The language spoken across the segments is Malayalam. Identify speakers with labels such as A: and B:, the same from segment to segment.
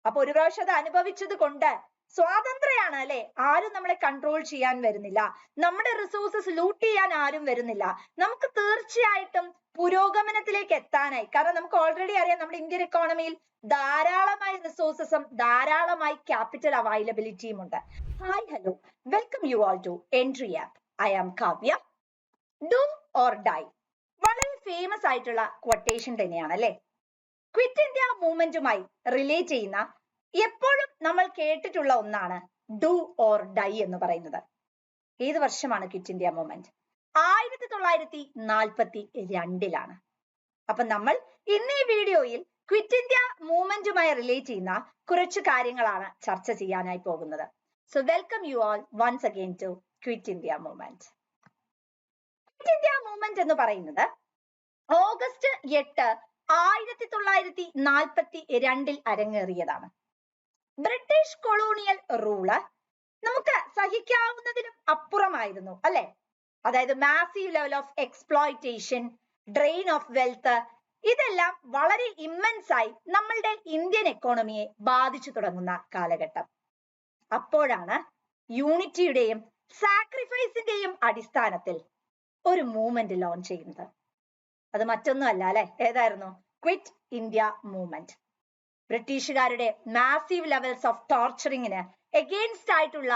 A: അപ്പൊ ഒരു പ്രാവശ്യം അത് അനുഭവിച്ചത് കൊണ്ട് സ്വാതന്ത്ര്യമാണ് അല്ലെ, ആരും നമ്മളെ കൺട്രോൾ ചെയ്യാൻ വരുന്നില്ല, നമ്മുടെ റിസോഴ്സസ് ലൂട്ട് ചെയ്യാൻ ആരും വരുന്നില്ല. നമുക്ക് തീർച്ചയായിട്ടും പുരോഗമനത്തിലേക്ക് എത്താനായി. കാരണം നമുക്ക് ഓൾറെഡി അറിയാം നമ്മുടെ ഇന്ത്യൻ എക്കോണമിയിൽ ധാരാളമായി റിസോഴ്സസും ധാരാളമായി ക്യാപിറ്റൽ അവൈലബിലിറ്റിയും ഉണ്ട്. Hi hello, welcome you all to Entri app. I am Kavya. Do or die വളരെ ഫേമസ് ആയിട്ടുള്ള ക്വട്ടേഷൻ തന്നെയാണ് അല്ലെ. ക്വിറ്റ് ഇന്ത്യ മൂവ്മെന്റുമായി റിലേറ്റ് ചെയ്യുന്ന എപ്പോഴും നമ്മൾ കേട്ടിട്ടുള്ള ഒന്നാണ് ഡു ഓർ ഡൈ എന്ന് പറയുന്നത്. ഏത് വർഷമാണ് ക്വിറ്റ് ഇന്ത്യ മൂവ്മെന്റ്? 1942 അപ്പൊ നമ്മൾ ഇന്ന് ഈ വീഡിയോയിൽ ക്വിറ്റ് ഇന്ത്യ മൂവ്മെന്റുമായി റിലേറ്റ് ചെയ്യുന്ന കുറച്ച് കാര്യങ്ങളാണ് ചർച്ച ചെയ്യാനായി പോകുന്നത്. So welcome you all once again to quit India movement. Quit India movement എന്ന് പറയുന്നത് ഓഗസ്റ്റ് 8, 1942 അരങ്ങേറിയതാണ്. ബ്രിട്ടീഷ് കൊളോണിയൽ റൂള് നമുക്ക് സഹിക്കാവുന്നതിനും അപ്പുറമായിരുന്നു അല്ലെ. അതായത് massive level of exploitation, drain of wealth, ഇതെല്ലാം വളരെ ഇമ്മൻസ് ആയി നമ്മളുടെ ഇന്ത്യൻ എക്കോണമിയെ ബാധിച്ചു തുടങ്ങുന്ന കാലഘട്ടം. അപ്പോഴാണ് യൂണിറ്റിയുടെയും സാക്രിഫൈസിന്റെയും അടിസ്ഥാനത്തിൽ ഒരു മൂവ്മെന്റ് ലോഞ്ച് ചെയ്യുന്നത്. അത് മറ്റൊന്നും അല്ല അല്ലെ, ഏതായിരുന്നു? Quit India movement. ബ്രിട്ടീഷുകാരുടെ മാസീവ് ലെവൽസ് ഓഫ് ടോർച്ചറിങ്ങിന് എഗെയിൻസ്റ്റ് ആയിട്ടുള്ള,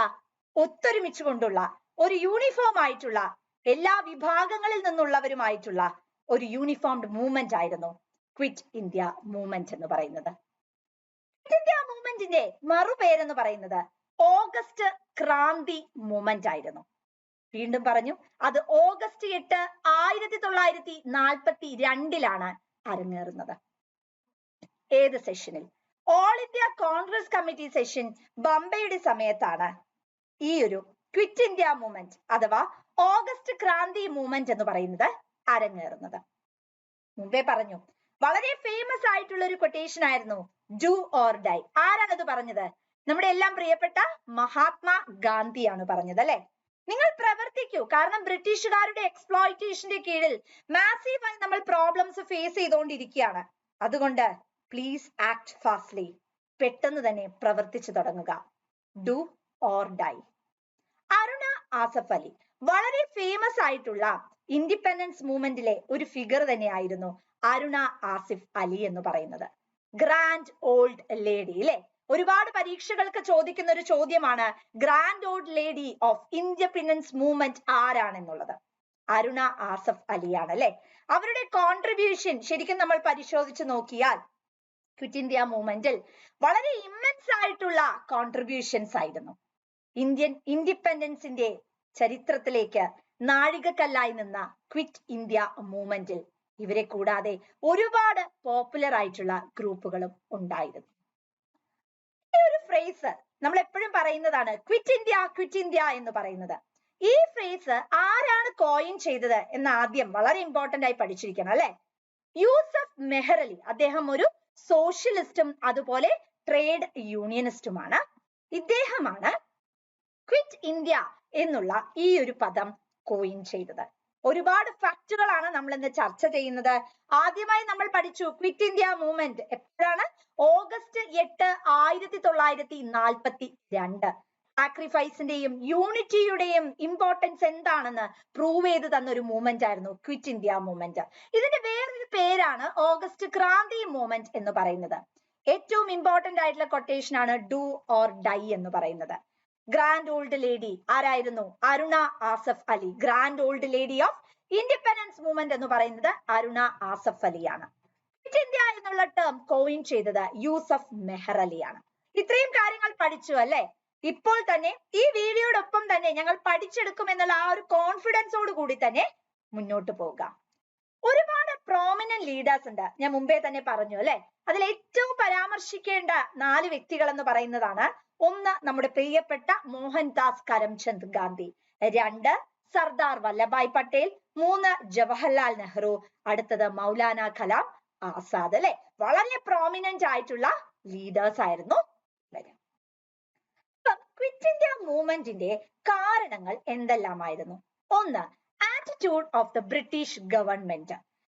A: ഒത്തൊരുമിച്ചുകൊണ്ടുള്ള, ഒരു യൂണിഫോം ആയിട്ടുള്ള, എല്ലാ വിഭാഗങ്ങളിൽ നിന്നുള്ളവരുമായിട്ടുള്ള ഒരു യൂണിഫോംഡ് മൂവ്മെന്റ് ആയിരുന്നു ക്വിറ്റ് ഇന്ത്യ മൂവ്മെന്റ് എന്ന് പറയുന്നത്. ക്വിറ്റ് ഇന്ത്യ മൂവ്മെന്റിന്റെ മറുപേരെന്ന് പറയുന്നത് ഓഗസ്റ്റ് ക്രാന്തി മൂവ്മെന്റ് ആയിരുന്നു. വീണ്ടും പറഞ്ഞു, അത് ഓഗസ്റ്റ് 8, 1942 അരങ്ങേറുന്നത്. ഏത് സെഷനിൽ? All India Congress committee session ബംബെയുടെ സമയത്താണ് ഈ ഒരു ക്വിറ്റ് ഇന്ത്യ മൂവ്മെന്റ് അഥവാ ഓഗസ്റ്റ് ക്രാന്തി മൂവ്മെന്റ് എന്ന് പറയുന്നത് അരങ്ങേറുന്നത്. മുമ്പേ പറഞ്ഞു, വളരെ ഫേമസ് ആയിട്ടുള്ള ഒരു കൊട്ടേഷൻ ആയിരുന്നു ഡു ഓർ ഡൈ. ആരാണത് പറഞ്ഞത്? നമ്മുടെ എല്ലാം പ്രിയപ്പെട്ട മഹാത്മാ ഗാന്ധിയാണ് പറഞ്ഞത് അല്ലെ. നിങ്ങൾ പ്രവർത്തിക്കൂ, കാരണം ബ്രിട്ടീഷുകാരുടെ എക്സ്പ്ലോയിറ്റേഷന്റെ കീഴിൽ മാസീവായി നമ്മൾ പ്രോബ്ലംസ് ഫേസ് ചെയ്തുകൊണ്ടിരിക്കുകയാണ്. അതുകൊണ്ട് പ്ലീസ് ആക്ട് ഫാസ്റ്റ്ലി, പെട്ടെന്ന് തന്നെ പ്രവർത്തിച്ചു തുടങ്ങുക. Do or dye. Aruna Asaf Ali വളരെ ഫേമസ് ആയിട്ടുള്ള ഇൻഡിപെൻഡൻസ് മൂവ്മെന്റിലെ ഒരു ഫിഗർ തന്നെയായിരുന്നു അരുണ ആസിഫ് അലി എന്ന് പറയുന്നത്. ഗ്രാൻഡ് ഓൾഡ് ലേഡി അല്ലെ. ഒരുപാട് പരീക്ഷകൾക്ക് ചോദിക്കുന്ന ഒരു ചോദ്യമാണ് grand old lady of independence movement ആരാണെന്നുള്ളത്. അരുണ ആസഫ് അലിയാണ് അല്ലെ. അവരുടെ കോൺട്രിബ്യൂഷൻ ശരിക്കും നമ്മൾ പരിശോധിച്ച് നോക്കിയാൽ ക്വിറ്റ് ഇന്ത്യ മൂവ്മെന്റിൽ വളരെ ഇമ്മൻസ് ആയിട്ടുള്ള കോൺട്രിബ്യൂഷൻസ് ആയിരുന്നു. ഇന്ത്യൻ ഇൻഡിപെൻഡൻസിന്റെ ചരിത്രത്തിലേക്ക് നാഴികക്കല്ലായി നിന്ന ക്വിറ്റ് ഇന്ത്യ മൂവ്മെന്റിൽ ഇവരെ കൂടാതെ ഒരുപാട് പോപ്പുലർ ആയിട്ടുള്ള ഗ്രൂപ്പുകളും ഉണ്ടായിരുന്നു. ഈ ഒരു ഫ്രേസ് നമ്മൾ എപ്പോഴും പറയുന്നതാണ് ക്വിറ്റ് ഇന്ത്യ എന്ന് പറയുന്നത്. ഈ ഫ്രേസ് ആരാണ് കോയിൻ ചെയ്തത് എന്ന് ആദ്യം വളരെ ഇമ്പോർട്ടന്റ് ആയി പഠിച്ചിരിക്കണം അല്ലെ. യൂസഫ് മെഹർ അലി, അദ്ദേഹം ഒരു സോഷ്യലിസ്റ്റും അതുപോലെ ട്രേഡ് യൂണിയനിസ്റ്റുമാണ്. ഇദ്ദേഹമാണ് ക്വിറ്റ് ഇന്ത്യ എന്നുള്ള ഈ ഒരു പദം കോയിൻ ചെയ്തത്. ഒരുപാട് ഫാക്ടുകളാണ് നമ്മൾ ഇന്ന് ചർച്ച ചെയ്യുന്നത്. ആദ്യമായി നമ്മൾ പഠിച്ചു ക്വിറ്റ് ഇന്ത്യ മൂവ്മെന്റ് എപ്പോഴാണ്? ഓഗസ്റ്റ് 8, 1942. സാക്രിഫൈസിന്റെയും യൂണിറ്റിയുടെയും ഇമ്പോർട്ടൻസ് എന്താണെന്ന് പ്രൂവ് ചെയ്ത് തന്ന ഒരു മൂവ്മെന്റ് ആയിരുന്നു ക്വിറ്റ് ഇന്ത്യ മൂവ്മെന്റ്. ഇതിന്റെ വേറൊരു പേരാണ് ഓഗസ്റ്റ് ക്രാന്തി മൂവ്മെന്റ് എന്ന് പറയുന്നത്. ഏറ്റവും ഇമ്പോർട്ടന്റ് ആയിട്ടുള്ള കൊട്ടേഷൻ ആണ് ഡു ഓർ ഡൈ എന്ന് പറയുന്നത്. ഗ്രാൻഡ് ഓൾഡ് ലേഡി ആരായിരുന്നു? Aruna Asaf Ali. Grand old lady of independence movement എന്ന് പറയുന്നത് അരുണ ആസഫ് അലിയാണ്. ക്വിറ്റ് ഇന്ത്യ എന്നുള്ള ടേം കോയിൻ ചെയ്തത് യൂസഫ് മെഹർ അലിയാണ്. ഇത്രയും കാര്യങ്ങൾ പഠിച്ചു അല്ലെ. ഇപ്പോൾ തന്നെ ഈ വീഡിയോടൊപ്പം തന്നെ ഞങ്ങൾ പഠിച്ചെടുക്കും എന്നുള്ള ആ ഒരു കോൺഫിഡൻസോട് കൂടി തന്നെ മുന്നോട്ട് പോവുക. ഒരുപാട് പ്രോമിനന്റ് ലീഡേഴ്സ് ഉണ്ട്, ഞാൻ മുമ്പേ തന്നെ പറഞ്ഞു അല്ലെ. അതിൽ ഏറ്റവും പരാമർശിക്കേണ്ട 4 വ്യക്തികൾ എന്ന് പറയുന്നതാണ്: ഒന്ന് നമ്മുടെ പ്രിയപ്പെട്ട മോഹൻദാസ് കരംചന്ദ് ഗാന്ധി, 2 സർദാർ വല്ലഭായ് പട്ടേൽ, 3 ജവഹർലാൽ നെഹ്റു, അടുത്തത് മൗലാന കലാം ആസാദ് അല്ലെ. വളരെ പ്രോമിനന്റ് ആയിട്ടുള്ള ലീഡേഴ്സ് ആയിരുന്നു ഇവര്. ക്വിറ്റ് ഇന്ത്യ മൂവ്മെന്റിന്റെ കാരണങ്ങൾ എന്തെല്ലാമായിരുന്നു? ഒന്ന്, attitude of the British government.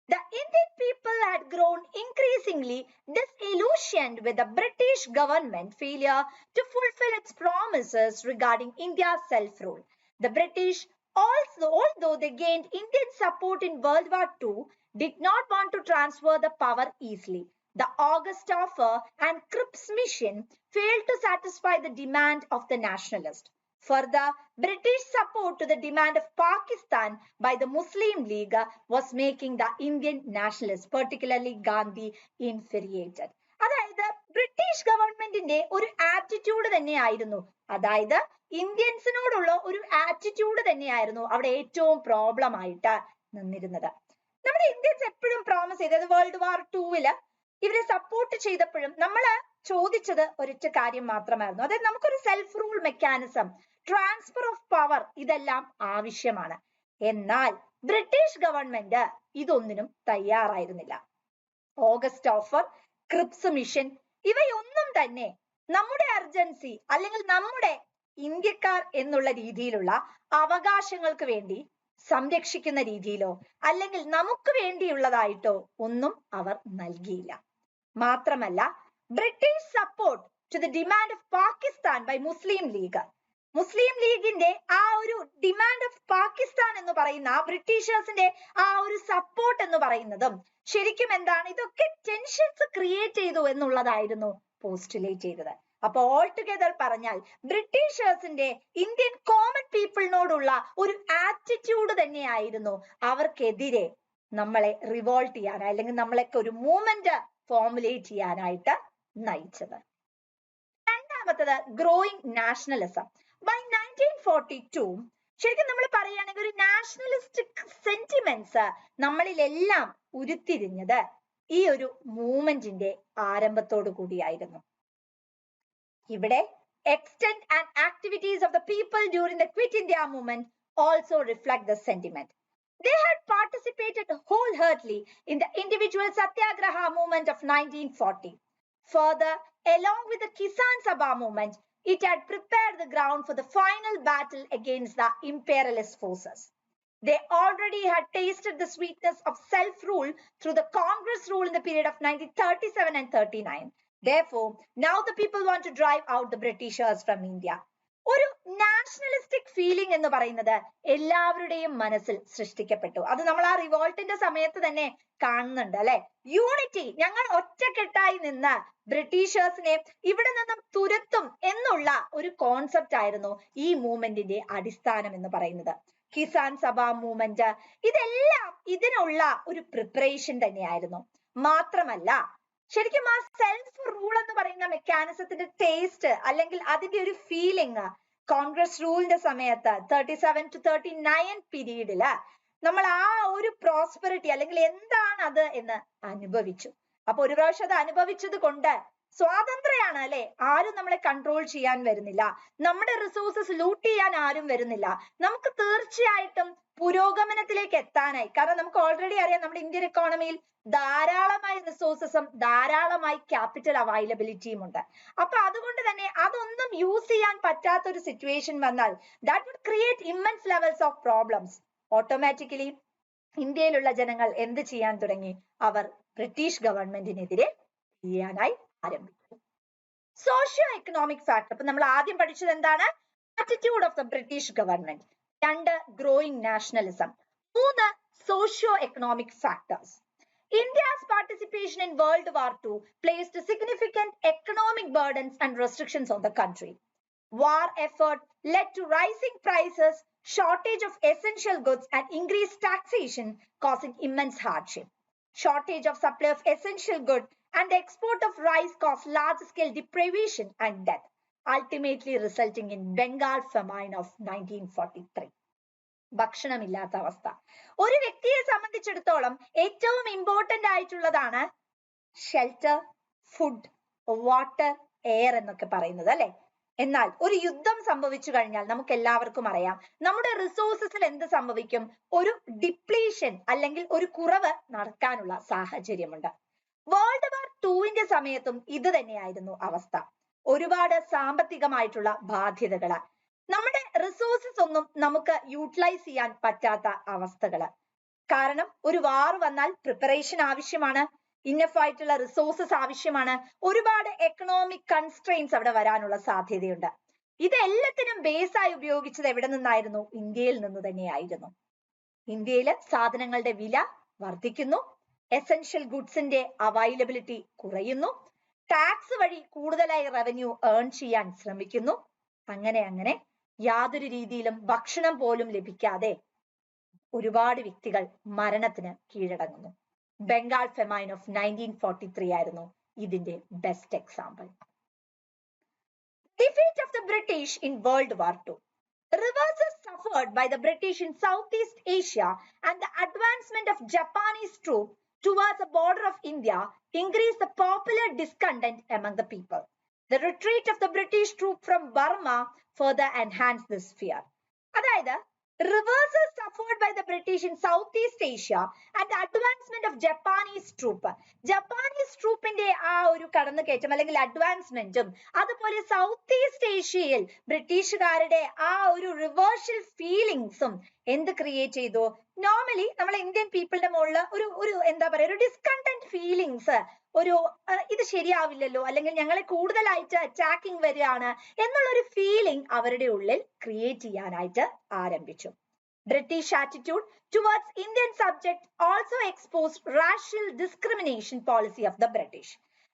A: The Indian people people had grown increasingly disillusioned with the British government failure to fulfill its promises regarding India's self-rule. The British also, although they gained Indian support in World War II, did not want to transfer the power easily. The August offer and Cripps mission failed to satisfy the demand of the nationalists. Further, British support to the demand of Pakistan by the Muslim League was making the Indian nationalists, particularly Gandhi, infuriated. അതായത് ബ്രിട്ടീഷ് ഗവൺമെന്റിന്റെ ഒരു ആറ്റിറ്റ്യൂഡ് തന്നെയായിരുന്നു, അതായത് ഇന്ത്യൻസിനോടുള്ള ഒരു ആറ്റിറ്റ്യൂഡ് തന്നെയായിരുന്നു അവിടെ ഏറ്റവും പ്രോബ്ലം ആയിട്ട് നിന്നിരുന്നത്. നമ്മുടെ ഇന്ത്യൻസ് എപ്പോഴും പ്രോമിസ് ചെയ്തത് വേൾഡ് വാർ ടൂവില് ഇവരെ സപ്പോർട്ട് ചെയ്തപ്പോഴും നമ്മൾ ചോദിച്ചത് ഒരൊറ്റ കാര്യം മാത്രമായിരുന്നു, അതായത് നമുക്കൊരു self rule mechanism, transfer of power ഇതെല്ലാം ആവശ്യമാണ്. എന്നാൽ ബ്രിട്ടീഷ് ഗവൺമെന്റ് ഇതൊന്നിനും തയ്യാറായിരുന്നില്ല. ഓഗസ്റ്റ് ഓഫർ, ക്രിപ്സ് മിഷൻ ഇവയൊന്നും തന്നെ നമ്മുടെ അർജൻസി അല്ലെങ്കിൽ നമ്മുടെ ഇന്ത്യക്കാർ എന്നുള്ള രീതിയിലുള്ള അവകാശങ്ങൾക്ക് വേണ്ടി സംരക്ഷിക്കുന്ന രീതിയിലോ അല്ലെങ്കിൽ നമുക്ക് വേണ്ടിയുള്ളതായിട്ടോ ഒന്നും അവർ നൽകിയില്ല. മാത്രമല്ല, British support to the demand of Pakistan by Muslim League, Muslim ലീഗിന്റെ ആ ഒരു ഡിമാൻഡ് ഓഫ് പാകിസ്ഥാൻ എന്ന് പറയുന്ന ബ്രിട്ടീഷേഴ്സിന്റെ ആ ഒരു സപ്പോർട്ട് എന്ന് പറയുന്നതും ശരിക്കും എന്താണ്, ഇതൊക്കെ ടെൻഷൻസ് ക്രിയേറ്റ് ചെയ്തു എന്നുള്ളതായിരുന്നു പോസ്റ്റുലേറ്റ് ചെയ്തത്. അപ്പൊ ഓൾ ടുഗെദർ പറഞ്ഞാൽ ബ്രിട്ടീഷേഴ്സിന്റെ ഇന്ത്യൻ കോമൺ പീപ്പിളിനോടുള്ള ഒരു ആറ്റിറ്റ്യൂഡ് തന്നെയായിരുന്നു അവർക്കെതിരെ നമ്മളെ റിവോൾട്ട് ചെയ്യാൻ അല്ലെങ്കിൽ നമ്മളൊക്കെ ഒരു മൂവ്മെന്റ് ഫോർമുലേറ്റ് ചെയ്യാനായിട്ട് നയിച്ചത്. രണ്ടാമത്തത് ഗ്രോയിങ് നാഷണലിസം. ബൈ 1942 ശരിക്കും നമ്മൾ പറയുകയാണെങ്കിൽ ഒരു നാഷണലിസ്റ്റിക് സെന്റിമെന്റ്സ് നമ്മളിലെല്ലാം ഉരുത്തിരിഞ്ഞത് ഈ ഒരു മൂവ്മെന്റിന്റെ ആരംഭത്തോടു കൂടിയായിരുന്നു. ഇവിടെ extent and activities of the people during the Quit India movement also reflect the sentiment. They had participated wholeheartedly in the individual Satyagraha movement of 1940. Further, along with the Kisan Sabha movement, it had prepared the ground for the final battle against the imperialist forces. They already had tasted the sweetness of self-rule through the Congress rule in the period of 1937 and 39. Therefore, now the people want to drive out the Britishers from India. ഒരു നാഷണലിസ്റ്റിക് ഫീലിംഗ് എന്ന് പറയുന്നത് എല്ലാവരുടെയും മനസ്സിൽ സൃഷ്ടിക്കപ്പെട്ടു. അത് നമ്മൾ ആ റിവോൾട്ടിന്റെ സമയത്ത് തന്നെ കാണുന്നുണ്ട് അല്ലെ. യൂണിറ്റി, ഞങ്ങൾ ഒറ്റക്കെട്ടായി നിന്ന് ബ്രിട്ടീഷേഴ്സിനെ ഇവിടെ നിന്നും തുരത്തും എന്നുള്ള ഒരു കോൺസെപ്റ്റ് ആയിരുന്നു ഈ മൂവ്മെന്റിന്റെ അടിസ്ഥാനം എന്ന് പറയുന്നത്. കിസാൻ സഭ മൂവ്മെന്റ് ഇതെല്ലാം ഇതിനുള്ള ഒരു പ്രിപ്പറേഷൻ തന്നെയായിരുന്നു. മാത്രമല്ല, ശരിക്കും ആ സെൽഫ് റൂൾ എന്ന് പറയുന്ന മെക്കാനിസത്തിന്റെ ടേസ്റ്റ് അല്ലെങ്കിൽ അതിന്റെ ഒരു ഫീലിംഗ് കോൺഗ്രസ് റൂളിന്റെ സമയത്ത് 37 to 39 പീരീഡില് നമ്മൾ ആ ഒരു പ്രോസ്പെറിറ്റി അല്ലെങ്കിൽ എന്താണ് അത് എന്ന് അനുഭവിച്ചു. അപ്പൊ ഒരു പ്രാവശ്യം അത് അനുഭവിച്ചത് കൊണ്ട് സ്വാതന്ത്ര്യമാണ് അല്ലെ, ആരും നമ്മളെ കൺട്രോൾ ചെയ്യാൻ വരുന്നില്ല, നമ്മുടെ റിസോഴ്സസ് ലൂട്ട് ചെയ്യാൻ ആരും വരുന്നില്ല, നമുക്ക് തീർച്ചയായിട്ടും പുരോഗമനത്തിലേക്ക് എത്താനായി. കാരണം നമുക്ക് ഓൾറെഡി അറിയാം നമ്മുടെ ഇന്ത്യൻ എക്കോണമിയിൽ ധാരാളമായി റിസോഴ്സസും ധാരാളമായി ക്യാപിറ്റൽ അവൈലബിലിറ്റിയും ഉണ്ട്. അപ്പൊ അതുകൊണ്ട് തന്നെ അതൊന്നും യൂസ് ചെയ്യാൻ പറ്റാത്ത ഒരു സിറ്റുവേഷൻ വന്നാൽ that would create immense levels of problems. Automatically ഇന്ത്യയിലുള്ള ജനങ്ങൾ എന്ത് ചെയ്യാൻ തുടങ്ങി, അവർ ബ്രിട്ടീഷ് ഗവൺമെന്റിനെതിരെ ചെയ്യാനായി ആരംഭിച്ചു. സോഷ്യോ എക്കണോമിക് ഫാക്ടർ, അപ്പൊ നമ്മൾ ആദ്യം പഠിച്ചത് എന്താണ്, attitude of the British government. 2, growing nationalism. 3, socio economic factors. India's participation in World War II placed significant economic burdens and restrictions on the country. War effort led to rising prices, shortage of essential goods, and increased taxation, causing immense hardship. Shortage of supply of essential goods and the export of rice caused large-scale deprivation and death, ultimately resulting in Bengal famine of 1943. ഭക്ഷണമില്ലാത്ത അവസ്ഥ. ഒരു വ്യക്തിയെ സംബന്ധിച്ചിടത്തോളം ഏറ്റവും ഇമ്പോർട്ടന്റ് ആയിട്ടുള്ളതാണ് ഷെൽട്ടർ, ഫുഡ്, വാട്ടർ, എയർ എന്നൊക്കെ പറയുന്നത് അല്ലെ. എന്നാൽ ഒരു യുദ്ധം സംഭവിച്ചു കഴിഞ്ഞാൽ നമുക്ക് എല്ലാവർക്കും അറിയാം നമ്മുടെ റിസോഴ്സസിൽ എന്ത് സംഭവിക്കും, ഒരു ഡിപ്ലീഷൻ അല്ലെങ്കിൽ ഒരു കുറവ് നടക്കാനുള്ള സാഹചര്യമുണ്ട്. വേൾഡ് വാർ ടൂവിന്റെ സമയത്തും ഇത് തന്നെയായിരുന്നു അവസ്ഥ. ഒരുപാട് സാമ്പത്തികമായിട്ടുള്ള ബാധ്യതകള്, നമ്മുടെ റിസോഴ്സസ് ഒന്നും നമുക്ക് യൂട്ടിലൈസ് ചെയ്യാൻ പറ്റാത്ത അവസ്ഥകള്. കാരണം ഒരു വാർ വന്നാൽ പ്രിപ്പറേഷൻ ആവശ്യമാണ്, ഇന്നഫ് ആയിട്ടുള്ള റിസോഴ്സസ് ആവശ്യമാണ്, ഒരുപാട് എക്കണോമിക് കൺസ്ട്രെയിൻസ് അവിടെ വരാനുള്ള സാധ്യതയുണ്ട്. ഇതെല്ലാത്തിനും ബേസ് ആയി ഉപയോഗിച്ചത് എവിടെ നിന്നായിരുന്നു? ഇന്ത്യയിൽ നിന്ന് തന്നെയായിരുന്നു. ഇന്ത്യയിൽ സാധനങ്ങളുടെ വില വർദ്ധിക്കുന്നു, എസെൻഷ്യൽ ഗുഡ്സിന്റെ അവൈലബിലിറ്റി കുറയുന്നു, ടാക്സ് വഴി കൂടുതലായി റവന്യൂ ഏൺ ചെയ്യാൻ ശ്രമിക്കുന്നു. അങ്ങനെ യാതൊരു രീതിയിലും ഭക്ഷണം പോലും ലഭിക്കാതെ ഒരുപാട് വ്യക്തികൾ മരണത്തിന് കീഴടങ്ങുന്നു. ബംഗാൾ ഫെമൈൻ ഓഫ് 1943 ആയിരുന്നു ഇതിന്റെ best example. Defeat of the British in World War II. Reverses suffered by the British in Southeast Asia and the advancement of Japanese troops towards the border of India increased the popular discontent among the people. The retreat of the British troops from Burma further enhanced this fear. അതായത് reverses suffered by the British in Southeast Asia and the advancement of Japanese troop. Japanese ട്രൂപ്പിന്റെ ആ ഒരു കടന്നുകയറ്റം അല്ലെങ്കിൽ അഡ്വാൻസ്മെന്റും അതുപോലെ സൗത്ത് ഈസ്റ്റ് ഏഷ്യയിൽ ബ്രിട്ടീഷുകാരുടെ ആ ഒരു റിവേഴ്സൽ ഫീലിങ്സും എന്ത് ക്രിയേറ്റ് ചെയ്തു? നോർമലി നമ്മൾ ഇന്ത്യൻ പീപ്പിളിന്റെ മുകളിൽ ഒരു എന്താ പറയുക, ഒരു ഡിസ്കണ്ടന്റ് ഫീലിങ്സ്, ഒരു ഇത് ശരിയാവില്ലല്ലോ, അല്ലെങ്കിൽ ഞങ്ങളെ കൂടുതലായിട്ട് അറ്റാക്കിംഗ് വരികയാണ് എന്നുള്ള ഒരു ഫീലിംഗ് അവരുടെ ഉള്ളിൽ ക്രിയേറ്റ് ചെയ്യാനായിട്ട് ആരംഭിച്ചു. British attitude towards Indian subjects also exposed racial discrimination policy of the British.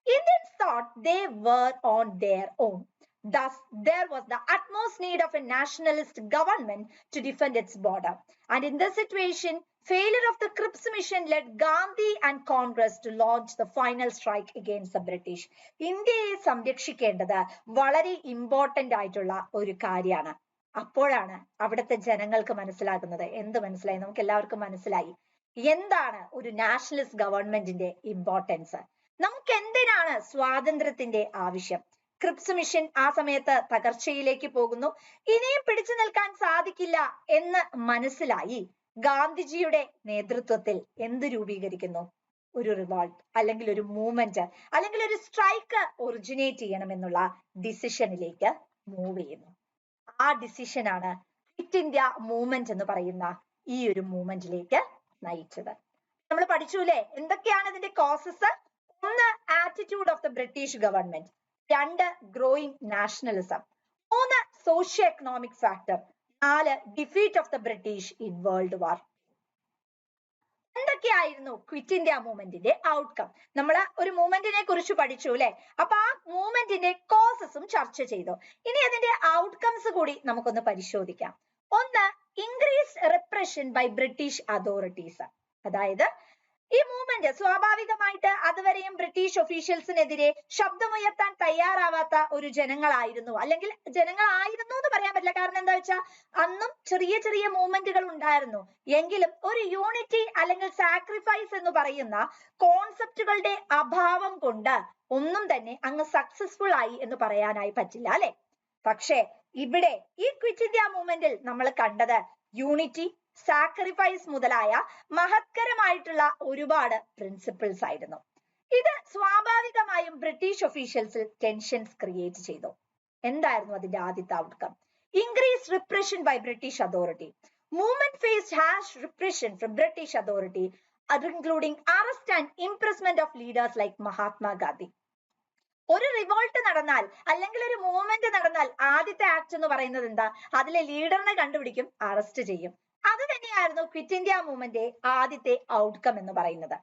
A: Indians thought they were on their own. Thus, there was the utmost need of a nationalist government to defend its border. And in this situation, failure of the Cripps mission led Gandhi and Congress to launch the final strike against the British. ഇന്ത്യയെ സംരക്ഷിക്കേണ്ടത് വളരെ ഇമ്പോർട്ടന്റ് ആയിട്ടുള്ള ഒരു കാര്യമാണ്. അപ്പോഴാണ് അവിടുത്തെ ജനങ്ങൾക്ക് മനസ്സിലാകുന്നത്. എന്ത് മനസ്സിലായി? നമുക്ക് എല്ലാവർക്കും മനസ്സിലായി എന്താണ് ഒരു നാഷണലിസ്റ്റ് ഗവൺമെന്റിന്റെ ഇമ്പോർട്ടൻസ്. നമുക്ക് എന്തിനാണ് സ്വാതന്ത്ര്യത്തിന്റെ ആവശ്യം? ക്രിപ്സ് മിഷൻ ആ സമയത്ത് തകർച്ചയിലേക്ക് പോകുന്നു, ഇനിയും പിടിച്ചു നിൽക്കാൻ സാധിക്കില്ല എന്ന് മനസ്സിലായി ഗാന്ധിജിയുടെ നേതൃത്വത്തിൽ എന്ത് രൂപീകരിക്കുന്നു? ഒരു റിവോൾട്ട് അല്ലെങ്കിൽ ഒരു മൂവ്മെന്റ് അല്ലെങ്കിൽ ഒരു സ്ട്രൈക്ക് ഒറിജിനേറ്റ് ചെയ്യണമെന്നുള്ള ഡിസിഷനിലേക്ക് മൂവ് ചെയ്യുന്നു. ആ ഡിസിഷനാണ് ക്വിറ്റ് ഇന്ത്യ മൂവ്മെന്റ് എന്ന് പറയുന്ന ഈ ഒരു മൂവ്മെന്റിലേക്ക് നയിച്ചത്. നമ്മൾ പഠിച്ചുല്ലേ എന്തൊക്കെയാണ് ഇതിന്റെ കോസസ്? ഒന്ന്, attitude of the British government. രണ്ട്, ഗ്രോയിങ് നാഷണലിസം. മൂന്ന്, സോഷ്യോ എക്കണോമിക് ഫാക്ടർ. നാല്, defeat of the British in world war. എന്തൊക്കെയായിരുന്നു ക്വിറ്റ് ഇന്ത്യ മൂവ്മെന്റിന്റെ ഔട്ട്കം? നമ്മൾ ഒരു മൂവ്മെന്റിനെ കുറിച്ച് പഠിച്ചു അല്ലെ? അപ്പൊ ആ മൂവ്മെന്റിന്റെ കോസസും ചർച്ച ചെയ്തു. ഇനി അതിന്റെ ഔട്ട്കംസ് കൂടി നമുക്കൊന്ന് പരിശോധിക്കാം. ഒന്ന്, increased repression by British authorities. അതായത് ഈ മൂവ്മെന്റ് സ്വാഭാവികമായിട്ട് അതുവരെയും ബ്രിട്ടീഷ് ഒഫീഷ്യൽസിനെതിരെ ശബ്ദമുയർത്താൻ തയ്യാറാവാത്ത ഒരു ജനങ്ങളായിരുന്നു, അല്ലെങ്കിൽ ജനങ്ങളായിരുന്നു എന്ന് പറയാൻ പറ്റില്ല. കാരണം എന്താ വെച്ചാൽ അന്നും ചെറിയ ചെറിയ മൂവ്മെന്റുകൾ ഉണ്ടായിരുന്നു. എങ്കിലും ഒരു യൂണിറ്റി അല്ലെങ്കിൽ സാക്രിഫൈസ് എന്ന് പറയുന്ന കോൺസെപ്റ്റുകളുടെ അഭാവം കൊണ്ട് ഒന്നും തന്നെ അങ്ങ് സക്സസ്ഫുൾ ആയി എന്ന് പറയാനായി പറ്റില്ല അല്ലെ? പക്ഷേ ഇവിടെ ഈ ക്വിറ്റ് ഇന്ത്യ മൂവ്മെന്റിൽ നമ്മൾ കണ്ടത് യൂണിറ്റി, സാക്രിഫൈസ് മുതലായ മഹത്കരമായിട്ടുള്ള ഒരുപാട് പ്രിൻസിപ്പിൾസ് ആയിരുന്നു. ഇത് സ്വാഭാവികമായും ബ്രിട്ടീഷ് ഒഫീഷ്യൽസിൽ ടെൻഷൻസ് ക്രിയേറ്റ് ചെയ്തു. എന്തായിരുന്നു അതിന്റെ ആദ്യത്തെ outcome? Increase repression by British authority. Movement faced hash repression from British authority, including arrest and imprisonment of leaders like Mahatma Gandhi. ഒരു റിവോൾട്ട് നടന്നാൽ അല്ലെങ്കിൽ ഒരു മൂവ്മെന്റ് നടന്നാൽ ആദ്യത്തെ ആക്ട് എന്ന് പറയുന്നത് എന്താ? അതിലെ ലീഡറിനെ കണ്ടുപിടിക്കും, അറസ്റ്റ് ചെയ്യും. അത് തന്നെയായിരുന്നു ക്വിറ്റ് ഇന്ത്യ മൂവ്മെന്റ് ആദ്യത്തെ ഔട്ട്കം എന്ന് പറയുന്നത്.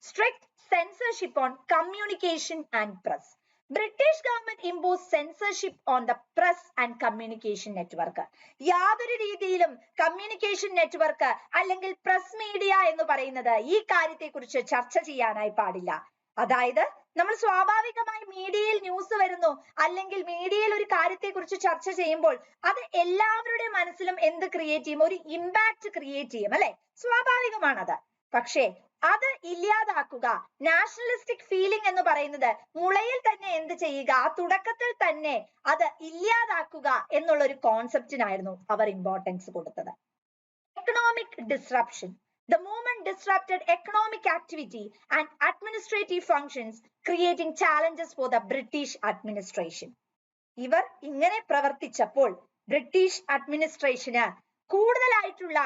A: Strict censorship on communication and press. British government impose censorship on the press and communication network. യാതൊരു രീതിയിലും കമ്മ്യൂണിക്കേഷൻ നെറ്റ്വർക്ക് അല്ലെങ്കിൽ പ്രസ് മീഡിയ എന്ന് പറയുന്നത് ഈ കാര്യത്തെ കുറിച്ച് ചർച്ച ചെയ്യാനായി പാടില്ല. അതായത് നമ്മൾ സ്വാഭാവികമായി മീഡിയയിൽ ന്യൂസ് വരുന്നു അല്ലെങ്കിൽ മീഡിയയിൽ ഒരു കാര്യത്തെ കുറിച്ച് ചർച്ച ചെയ്യുമ്പോൾ അത് എല്ലാവരുടെ മനസ്സിലും എന്ത് ക്രിയേറ്റ് ചെയ്യും? ഒരു ഇമ്പാക്ട് ക്രിയേറ്റ് ചെയ്യും അല്ലെ? സ്വാഭാവികമാണത്. പക്ഷേ അത് ഇല്ലാതാക്കുക, നാഷണലിസ്റ്റിക് ഫീലിംഗ് എന്ന് പറയുന്നത് മുളയിൽ തന്നെ എന്ത് ചെയ്യുക? ആ തുടക്കത്തിൽ തന്നെ അത് ഇല്ലാതാക്കുക എന്നുള്ള ഒരു കോൺസെപ്റ്റിനായിരുന്നു അവർ ഇമ്പോർട്ടൻസ് കൊടുത്തത്. Economic disruption. The movement disrupted economic activity and administrative functions, creating challenges for the British administration. ഇവർ ഇങ്ങനെ പ്രവർത്തിച്ചപ്പോൾ ബ്രിട്ടീഷ് അഡ്മിനിസ്ട്രേഷന് കൂടുതലായിട്ടുള്ള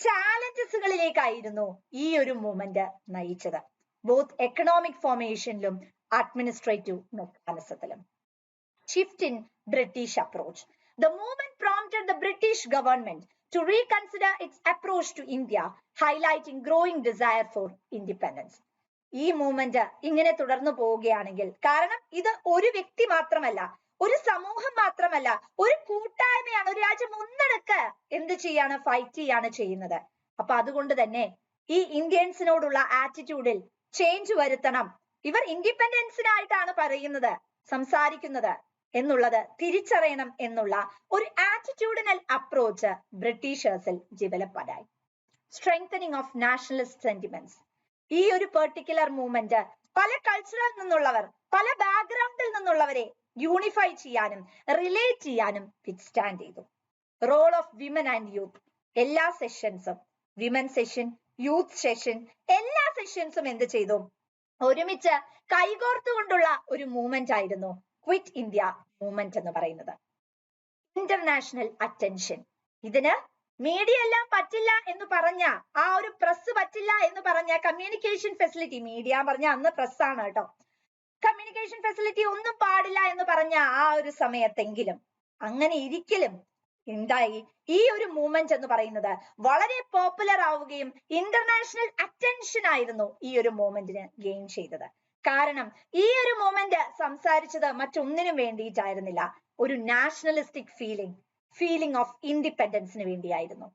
A: ചാലഞ്ചസുകളിലേക്കായിരുന്നു ഈ ഒരു മൂവ്മെന്റ് നയിച്ചത്. ബോത്ത് എക്കണോമിക് ഫോർമേഷനിലും അഡ്മിനിസ്ട്രേറ്റീവ് മെക്കാനിസത്തിലും. Shift in British approach. The movement prompted the British government to reconsider its approach to India, highlighting growing desire for independence. ഈ മൂവ്മെന്റ് ഇങ്ങനെ തുടർന്നു പോവുകയാണെങ്കിൽ, കാരണം ഇത് ഒരു വ്യക്തി മാത്രമല്ല, ഒരു സമൂഹം മാത്രമല്ല, ഒരു കൂട്ടായ്മയാണ്, ഒരു രാജ്യം ഒന്നടക്ക് എന്ത് ചെയ്യാണ്, ഫൈറ്റ് ചെയ്യാണ് ചെയ്യുന്നത്. അപ്പൊ അതുകൊണ്ട് തന്നെ ഈ ഇന്ത്യൻസിനോടുള്ള ആറ്റിറ്റ്യൂഡിൽ ചേഞ്ച് വരുത്തണം. ഇവർ ഇൻഡിപെൻഡൻസിനായിട്ടാണ് പറയുന്നത്, സംസാരിക്കുന്നത് എന്നുള്ളത് തിരിച്ചറിയണം എന്നുള്ള ഒരു ആറ്റിറ്റ്യൂഡിനൽ അപ്രോച്ച് ബ്രിട്ടീഷേഴ്സിൽ ഡെവലപ്പായി. Strengthening of nationalist sentiments. ഈ ഒരു പെർട്ടിക്കുലർ മൂവ്മെന്റ് പല കൾച്ചറിൽ നിന്നുള്ളവർ, പല ബാക്ക്ഗ്രൗണ്ടിൽ നിന്നുള്ളവരെ യൂണിഫൈ ചെയ്യാനും റിലേറ്റ് ചെയ്യാനും വിത്ത്സ്റ്റാൻഡ് ചെയ്തു. Role of women and youth. എല്ലാ സെഷൻസും, വിമൻ സെഷൻ, യൂത്ത് സെഷൻ, എല്ലാ സെഷൻസും എന്ത് ചെയ്തു, ഒരുമിച്ച് കൈകോർത്തുകൊണ്ടുള്ള ഒരു മൂവ്മെന്റ് ആയിരുന്നു ക്വിറ്റ് ഇന്ത്യ മൂവ്മെന്റ് എന്ന് പറയുന്നത്. International attention. ഇതിന് മീഡിയ എല്ലാം പറ്റില്ല എന്ന് പറഞ്ഞ, ആ ഒരു പ്രസ് പറ്റില്ല എന്ന് പറഞ്ഞ കമ്മ്യൂണിക്കേഷൻ ഫെസിലിറ്റി, മീഡിയ പറഞ്ഞ അന്ന് പ്രസ്സാണ് കേട്ടോ, കമ്മ്യൂണിക്കേഷൻ ഫെസിലിറ്റി ഒന്നും പാടില്ല എന്ന് പറഞ്ഞ ആ ഒരു സമയത്തെങ്കിലും അങ്ങനെ ഇരിക്കലും എന്തായി, ഈ ഒരു മൂവ്മെന്റ് എന്ന് പറയുന്നത് വളരെ പോപ്പുലർ ആവുകയും ഇന്റർനാഷണൽ അറ്റൻഷൻ ആയിരുന്നു ഈ ഒരു മൂവ്മെന്റിന് ഗെയിൻ ചെയ്തത്. കാരണം ഈ ഒരു മൂവ്മെന്റ് സംസാരിച്ചത് മറ്റൊന്നിനും വേണ്ടിയിട്ടായിരുന്നില്ല, ഒരു നാഷണലിസ്റ്റിക് ഫീലിംഗ് ഓഫ് ഇൻഡിപെൻഡൻസിന് വേണ്ടിയായിരുന്നു.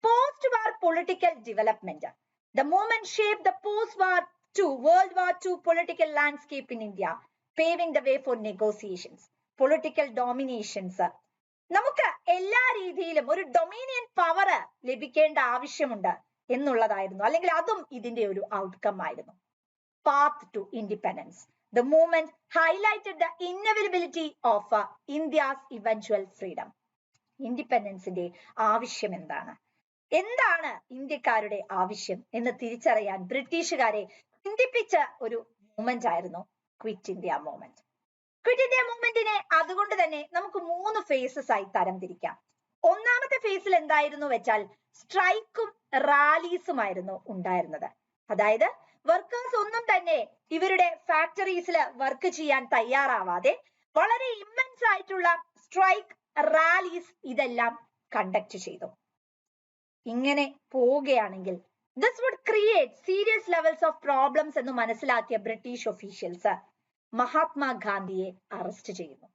A: Post war political development. The movement shaped the post war World War II political landscape in India, paving the way for negotiations, political dominations. നമുക്ക് എല്ലാ രീതിയിലും ഒരു ഡൊമിനിയൻ പവർ ലഭിക്കേണ്ട ആവശ്യമുണ്ട് എന്നുള്ളതായിരുന്നു, അല്ലെങ്കിൽ അതും ഇതിന്റെ ഒരു ഔട്ട്കം ആയിരുന്നു. Path to independence. The movement highlighted the inevitability of India's eventual freedom. ഇൻഡിപെൻഡൻസിന്റെ ആവശ്യം എന്താണ് ഇന്ത്യക്കാരുടെ ആവശ്യം എന്ന് തിരിച്ചറിയാൻ ബ്രിട്ടീഷുകാരെ ചിന്തിപ്പിച്ച ഒരു മൂവ്മെന്റ് ആയിരുന്നു quit India movement. Quit India മൂവ്മെന്റിനെ അതുകൊണ്ട് തന്നെ നമുക്ക് 3 ഫേസസ് ആയി തരംതിരിക്കാം. ഒന്നാമത്തെ ഫേസിൽ എന്തായിരുന്നു വെച്ചാൽ സ്ട്രൈക്കും റാലീസുമായിരുന്നു ഉണ്ടായിരുന്നത്. അതായത് വർക്കേഴ്സ് ഒന്നും തന്നെ ഇവരുടെ ഫാക്ടറീസിൽ വർക്ക് ചെയ്യാൻ തയ്യാറാവാതെ വളരെ ഇമ്മൻസ് ആയിട്ടുള്ള സ്ട്രൈക്ക്, റാലീസ് ഇതെല്ലാം കണ്ടക്ട് ചെയ്തു. ഇങ്ങനെ പോവുകയാണെങ്കിൽ this would create serious levels of problems എന്ന് മനസ്സിലാക്കിയ ബ്രിട്ടീഷ് ഒഫീഷ്യൽസ് മഹാത്മാഗാന്ധിയെ അറസ്റ്റ് ചെയ്യുന്നു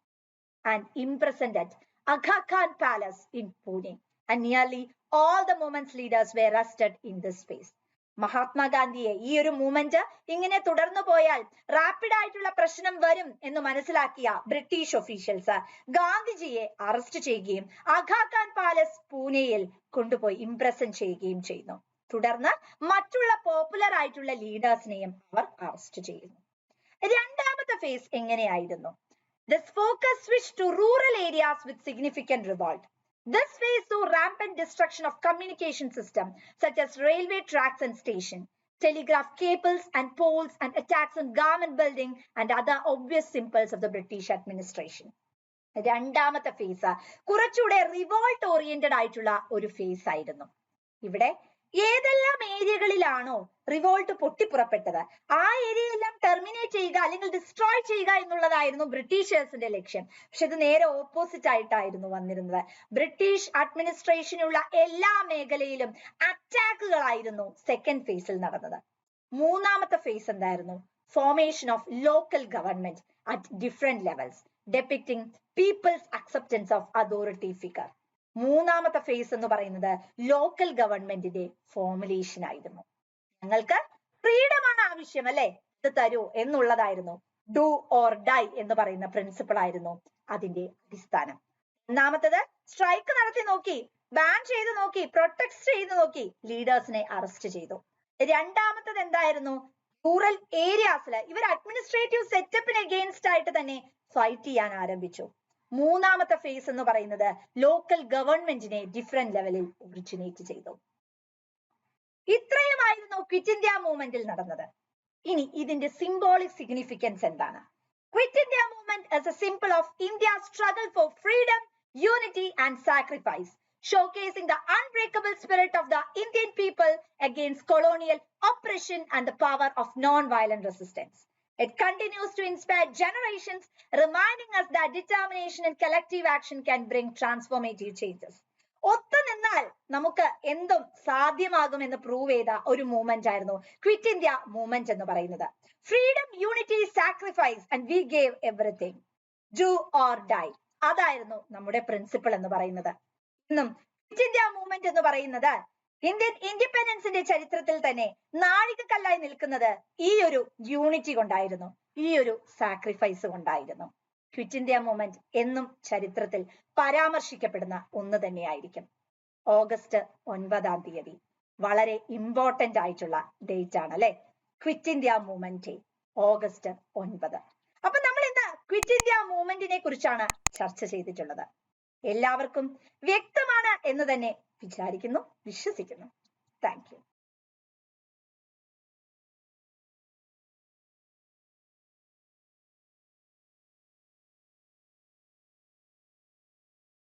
A: and imprisoned at Aga Khan Palace in Pune, and nearly all the movement's leaders were arrested in this phase. മഹാത്മാഗാന്ധിയെ, ഈ ഒരു മൂവ്മെന്റ് ഇങ്ങനെ തുടർന്നു പോയാൽ റാപ്പിഡ് ആയിട്ടുള്ള പ്രശ്നം വരും എന്ന് മനസ്സിലാക്കിയ ബ്രിട്ടീഷ് ഒഫീഷ്യൽസ് ഗാന്ധിജിയെ അറസ്റ്റ് ചെയ്യുകയും ആഗാ ഖാൻ പാലസ് പൂനെയിൽ കൊണ്ടുപോയി ഇംപ്രസൻ ചെയ്യുകയും ചെയ്യുന്നു. തുടർന്ന് മറ്റുള്ള പോപ്പുലർ ആയിട്ടുള്ള ലീഡേഴ്സിനെയും അവർ അറസ്റ്റ് ചെയ്യുന്നു. രണ്ടാമത്തെ ഫേസ് എങ്ങനെയായിരുന്നു? This focus switched to rural areas with significant revolt. This phase saw rampant destruction of communication systems such as railway tracks and stations, telegraph cables and poles, and attacks on garment building and other obvious symbols of the British administration. രണ്ടാമത്തെ ഫേസ് കുറച്ചുകൂടെ റിവോൾട്ട് ഓറിയന്റഡ് ആയിട്ടുള്ള ഒരു ഫേസ് ആയിരുന്നു. ഇവിടെ ഏതെല്ലാം ഏരിയകളിലാണോ റിവോൾട്ട് പൊട്ടിപ്പുറപ്പെട്ടത് ആ ഏരിയയെല്ലാം ടെർമിനേറ്റ് ചെയ്യുക അല്ലെങ്കിൽ ഡിസ്ട്രോയ് ചെയ്യുക എന്നുള്ളതായിരുന്നു ബ്രിട്ടീഷേഴ്സിന്റെ ലക്ഷ്യം. പക്ഷെ ഇത് നേരെ ഓപ്പോസിറ്റ് ആയിട്ടായിരുന്നു വന്നിരുന്നത്. ബ്രിട്ടീഷ് അഡ്മിനിസ്ട്രേഷനുള്ള എല്ലാ മേഖലയിലും അറ്റാക്കുകളായിരുന്നു സെക്കൻഡ് ഫേസിൽ നടന്നത്. മൂന്നാമത്തെ ഫേസ് എന്തായിരുന്നു? Formation of local government at different levels, depicting people's acceptance of authority figure. മൂന്നാമത്തെ ഫേസ് എന്ന് പറയുന്നത് ലോക്കൽ ഗവൺമെന്റിന്റെ ഫോർമുലേഷൻ ആയിരുന്നു. ഞങ്ങൾക്ക് ഫ്രീഡം ആണ് ആവശ്യം, അല്ലെ, ഇത് തരൂ എന്നുള്ളതായിരുന്നു. ഡു ഓർ ഡൈ എന്ന് പറയുന്ന പ്രിൻസിപ്പിൾ ആയിരുന്നു അതിന്റെ അടിസ്ഥാനം. ഒന്നാമത്തത് സ്ട്രൈക്ക് നടത്തി നോക്കി, ബാൻ ചെയ്ത് നോക്കി, പ്രൊട്ടക്ട് ചെയ്ത് നോക്കി, ലീഡേഴ്സിനെ അറസ്റ്റ് ചെയ്തു. രണ്ടാമത്തത് എന്തായിരുന്നു? റൂറൽ ഏരിയാസില് ഇവർ അഡ്മിനിസ്ട്രേറ്റീവ് സെറ്റപ്പിന് അഗെയിൻസ്റ്റ് ആയിട്ട് തന്നെ ഫൈറ്റ് ചെയ്യാൻ ആരംഭിച്ചു. മൂന്നാമത്തെ ഫേസ് എന്ന് പറയുന്നത് ലോക്കൽ ഗവൺമെന്റിനെ ഡിഫറെന്റ് ലെവലിൽ ഒറിജിനേറ്റ് ചെയ്തു. ഇത്രയുമായിരുന്നു ക്വിറ്റ് ഇന്ത്യ മൂവ്മെന്റിൽ നടന്നത്. ഇനി ഇതിന്റെ സിംബോളിക് സിഗ്നിഫിക്കൻസ് എന്താണ്? Quit India movement as a symbol of India's struggle for freedom, unity and sacrifice showcasing the unbreakable spirit of the Indian people against colonial oppression and the power of non-violent resistance. It continues to inspire generations, reminding us that determination and collective action can bring transformative changes. ഒത്തുനിന്നാൽ നമുക്ക് എന്തും സാധ്യമാകുമെന്ന് പ്രൂവ് ചെയ്ത ഒരു മൂവ്മെന്റ് ആയിരുന്നു ക്വിറ്റ് ഇന്ത്യ മൂവ്മെന്റ് എന്ന് പറയുന്നത്. Freedom, unity, sacrifice and we gave everything, do or dye, അതായിരുന്നു നമ്മുടെ പ്രിൻസിപ്പിൾ എന്ന് പറയുന്നത്. ഇന്നും ക്വിറ്റ് ഇന്ത്യ മൂവ്മെന്റ് എന്ന് പറയുന്നത് ഇന്ത്യൻ ഇൻഡിപെൻഡൻസിന്റെ ചരിത്രത്തിൽ തന്നെ നാഴികക്കല്ലായി നിൽക്കുന്നത് ഈ ഒരു യൂണിറ്റി കൊണ്ടായിരുന്നു, ഈ ഒരു സാക്രിഫൈസ് കൊണ്ടായിരുന്നു. ക്വിറ്റ് ഇന്ത്യ മൂവ്മെന്റ് എന്നും ചരിത്രത്തിൽ പരാമർശിക്കപ്പെടുന്ന ഒന്ന് തന്നെയായിരിക്കും. ഓഗസ്റ്റ് 9 വളരെ ഇമ്പോർട്ടന്റ് ആയിട്ടുള്ള ഡേറ്റ് ആണ് അല്ലെ, ക്വിറ്റ് ഇന്ത്യ മൂവ്മെന്റ്, ഓഗസ്റ്റ് 9. അപ്പൊ നമ്മൾ ഇന്ന് ക്വിറ്റ് ഇന്ത്യ മൂവ്മെന്റിനെ കുറിച്ചാണ് ചർച്ച ചെയ്തിട്ടുള്ളത്. എല്ലാവർക്കും വ്യക്തമാണ് എന്ന് തന്നെ വിചാരിക്കുന്നു, വിശ്വസിക്കുന്നു. Thank you.